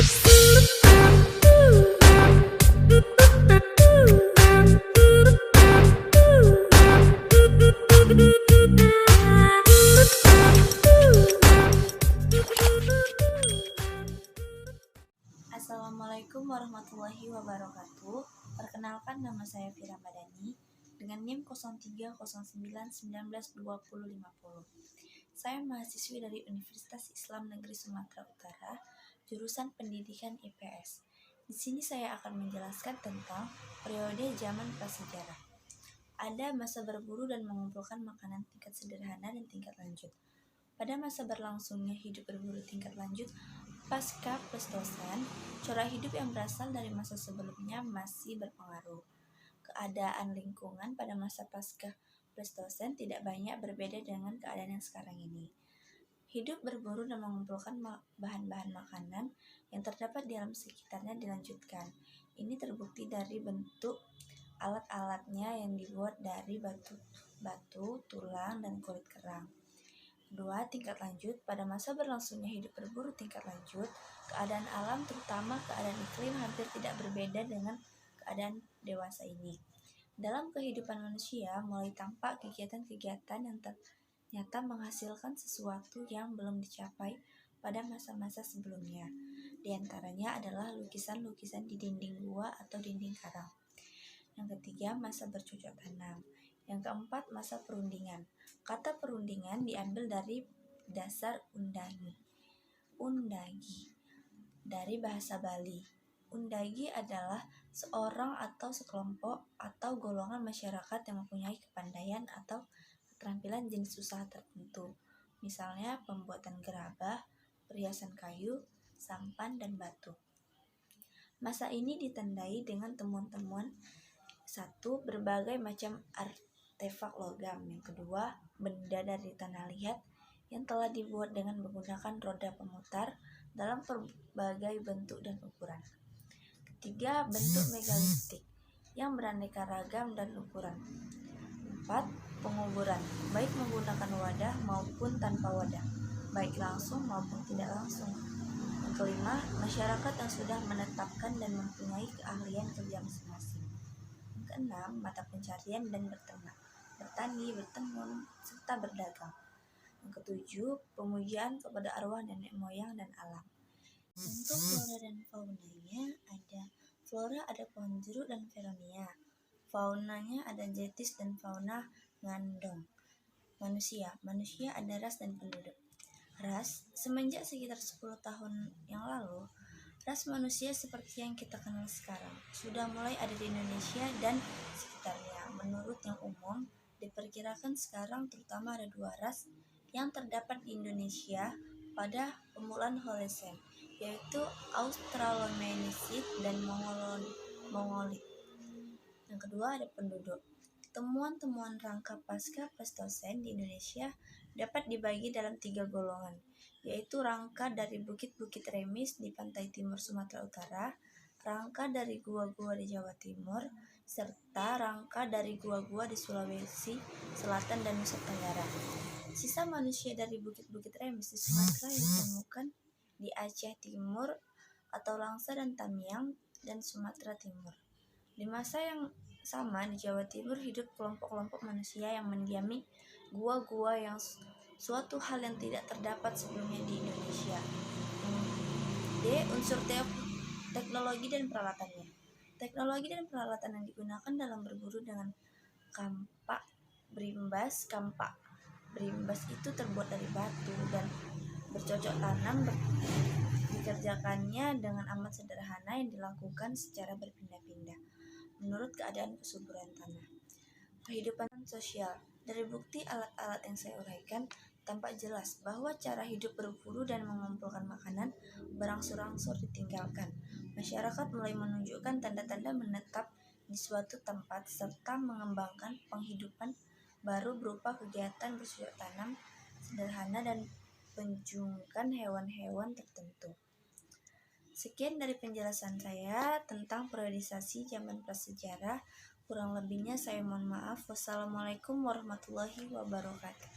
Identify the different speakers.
Speaker 1: Assalamualaikum warahmatullahi wabarakatuh. Perkenalkan, nama saya Fira Madani dengan NIM 0309192050. Saya mahasiswi dari Universitas Islam Negeri Sumatera Utara, jurusan Pendidikan IPS. Di sini saya akan menjelaskan tentang periode zaman prasejarah. Ada masa berburu dan mengumpulkan makanan tingkat sederhana dan tingkat lanjut. Pada masa berlangsungnya hidup berburu tingkat lanjut pasca Pleistosen, cara hidup yang berasal dari masa sebelumnya masih berpengaruh. Keadaan lingkungan pada masa pasca Pleistosen tidak banyak berbeda dengan keadaan yang sekarang ini. Hidup berburu dan mengumpulkan bahan-bahan makanan yang terdapat di alam sekitarnya dilanjutkan. Ini terbukti dari bentuk alat-alatnya yang dibuat dari batu, tulang, dan kulit kerang. Kedua, tingkat lanjut. Pada masa berlangsungnya hidup berburu tingkat lanjut, keadaan alam terutama keadaan iklim hampir tidak berbeda dengan keadaan dewasa ini. Dalam kehidupan manusia, mulai tampak kegiatan-kegiatan yang ternyata menghasilkan sesuatu yang belum dicapai pada masa-masa sebelumnya. Di antaranya adalah lukisan-lukisan di dinding gua atau dinding karang. Yang ketiga, masa bercocok tanam. Yang keempat, masa perundingan. Kata perundingan diambil dari dasar undagi dari bahasa Bali. Undagi adalah seorang atau sekelompok atau golongan masyarakat yang mempunyai kepandaian atau keterampilan jenis usaha tertentu. Misalnya pembuatan gerabah, perhiasan kayu, sampan, dan batu. Masa ini ditandai dengan temuan-temuan. 1. Berbagai macam artefak logam. Yang kedua, benda dari tanah liat yang telah dibuat dengan menggunakan roda pemutar dalam berbagai bentuk dan ukuran. Ketiga, bentuk megalitik yang beraneka ragam dan ukuran. 4. Penguburan, baik menggunakan wadah maupun tanpa wadah, baik langsung maupun tidak langsung. Yang kelima, masyarakat yang sudah menetapkan dan mempunyai keahlian kerja masing-masing. Yang keenam, mata pencarian dan berternak, bertani, bertenun, serta berdagang. Yang ketujuh, pemujaan kepada arwah nenek moyang dan alam. Untuk flora dan faunanya ada pohon jeruk dan veronia. Faunanya ada jetis dan fauna ngandong. Manusia ada ras dan penduduk. Ras, semenjak sekitar 10 tahun yang lalu, ras manusia seperti yang kita kenal sekarang sudah mulai ada di Indonesia dan sekitarnya. Menurut yang umum, diperkirakan sekarang terutama ada 2 ras yang terdapat di Indonesia pada permulaan Holocene, yaitu Australomenisid dan Mongolit. Yang kedua ada penduduk. Temuan-temuan rangka pasca Pleistosen di Indonesia dapat dibagi dalam 3 golongan, yaitu rangka dari bukit-bukit remis di pantai timur Sumatera Utara, rangka dari gua-gua di Jawa Timur, serta rangka dari gua-gua di Sulawesi Selatan dan Nusa Tenggara. Sisa manusia dari bukit-bukit remis di Sumatera yang ditemukan di Aceh Timur atau Langsa dan Tamiang dan Sumatera Timur. Di masa yang sama di Jawa Timur hidup kelompok-kelompok manusia yang mendiami gua-gua yang suatu hal yang tidak terdapat sebelumnya di Indonesia. D. Unsur teknologi dan peralatannya. Teknologi dan peralatan yang digunakan dalam berburu dengan kampak berimbas. Kampak berimbas itu terbuat dari batu dan bercocok tanam dikerjakannya dengan amat sederhana yang dilakukan secara berpindah-pindah menurut keadaan kesuburan tanah. Kehidupan sosial. Dari bukti alat-alat yang saya uraikan, tampak jelas bahwa cara hidup berburu dan mengumpulkan makanan berangsur-angsur ditinggalkan. Masyarakat mulai menunjukkan tanda-tanda menetap di suatu tempat serta mengembangkan penghidupan baru berupa kegiatan bercocok tanam sederhana dan penjungkan hewan-hewan tertentu. Sekian dari penjelasan saya tentang periodisasi zaman prasejarah. Kurang lebihnya saya mohon maaf. Wassalamualaikum warahmatullahi wabarakatuh.